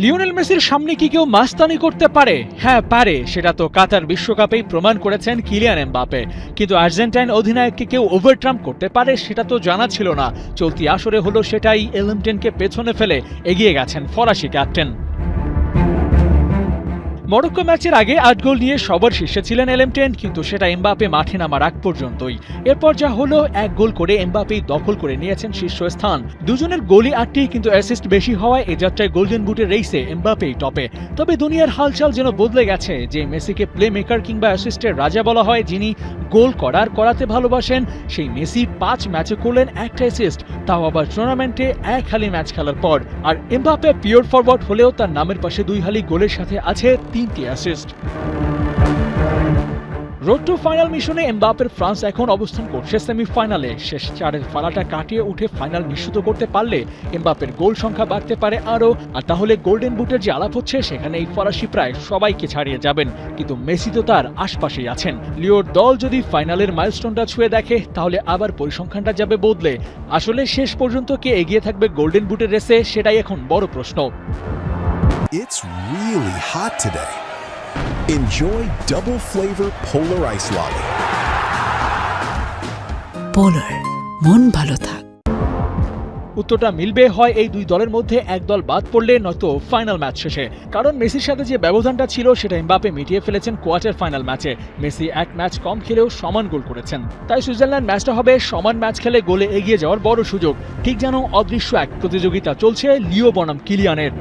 Lionel মেসির সামনে কি কেউ মাস্তানি করতে পারে? হ্যাঁ পারে, সেটা তো কাতার বিশ্বকাপেই প্রমাণ করেছেন কিলিয়ান এমবাপে। কিন্তু আর্জেন্টাইন অধিনায়ককে কেউ ওভারট্রাম্প করতে পারে সেটা তো জানা ছিল না। চলতি আসরে হলো সেটাই, এলএমটেনকে পেছনে ফেলে এগিয়ে গেছেন ফরাসি ক্যাপ্টেন। মরক্কো ম্যাচের আগে ৮ গোল নিয়ে সবার শীর্ষে ছিলেন এলএমটেন, কিন্তু সেটা এমবাপে মাঠে নামার আগ পর্যন্তই। এরপর যা হলো, ১ গোল করে এমবাপেই দখল করে নিয়েছেন শীর্ষস্থান। দুজনের গোলই ৮টি, কিন্তু অ্যাসিস্ট বেশি হওয়ায় এ যাত্রায় গোল্ডেন বুটের রেসে এমবাপেই টপে। তবে দুনিয়ার হালচাল যেন বদলে গেছে। যে মেসিকে প্লে মেকার কিংবা অ্যাসিস্টের রাজা বলা হয়, যিনি গোল করাতে ভালোবাসেন, সেই মেসি ৫ ম্যাচে করলেন ১টা অ্যাসিস্ট, তাও আবার টুর্নামেন্টে এক হালি ম্যাচ খেলার পর। আর এমবাপে পিওর ফরওয়ার্ড হলেও তার নামের পাশে ২ হালি গোলের সাথে আছে ৩টি অ্যাসিস্ট। রোড টু ফাইনাল মিশনে এমবাপের ফ্রান্স এখন অবস্থান করছে সেমিফাইনালে। শেষ ৪-এর ফালাটা কাটিয়ে উঠে ফাইনাল নিশ্চিত করতে পারলে এমবাপের গোল সংখ্যা বাড়তে পারে আরও। আর তাহলে গোল্ডেন বুটের যে আলাপ হচ্ছে, সেখানে এই ফরাসি প্রায় সবাইকে ছাড়িয়ে যাবেন। কিন্তু মেসি তো তার আশপাশেই আছেন। লিওর দল যদি ফাইনালের মাইলস্টোনটা ছুঁয়ে দেখে, তাহলে আবার পরিসংখ্যানটা যাবে বদলে। আসলে শেষ পর্যন্ত কে এগিয়ে থাকবে গোল্ডেন বুটের রেসে, সেটাই এখন বড় প্রশ্ন। It's really hot today. Enjoy double flavor Polar Ice Lolly. Polar, মন ভালো থাক। উত্তরটা মিলবে হয় এই দুই দলের মধ্যে এক দল বাদ পড়লে, নয়তো ফাইনাল ম্যাচ শেষে। কারণ মেসির সাথে যে ব্যবধানটা ছিল, সেটা এমবাপে মিটিয়ে ফেলেছেন কোয়ার্টার ফাইনাল ম্যাচে। মেসি ১ ম্যাচ কম খেলেও সমান গোল করেছেন। তাই সুইজারল্যান্ড ম্যাচটা হবে সমান ম্যাচ খেলে গোলে এগিয়ে যাওয়ার বড় সুযোগ। ঠিক যেন অদৃশ্য এক প্রতিযোগিতা চলছে লিও বনাম কিলিয়ানের।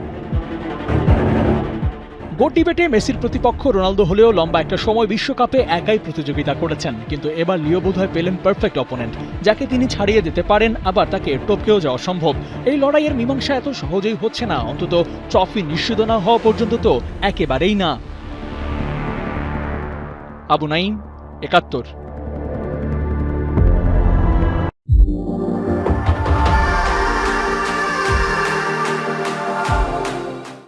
গোট ডিবেটে মেসির প্রতিপক্ষ রোনালদো হলেও লম্বা একটা সময় বিশ্বকাপে একাই প্রতিযোগিতা করেছেন। কিন্তু এবার লিও বোধহয় পেলেন পারফেক্ট অপোনেন্ট, যাকে তিনি ছাড়িয়ে দিতে পারেন, আবার তাকে টপকেও যাওয়া সম্ভব। এই লড়াইয়ের মীমাংসা এত সহজেই হচ্ছে না, অন্তত ট্রফি নিশ্চিত না হওয়া পর্যন্ত তো একেবারেই না। আবু নাইম, ৭১।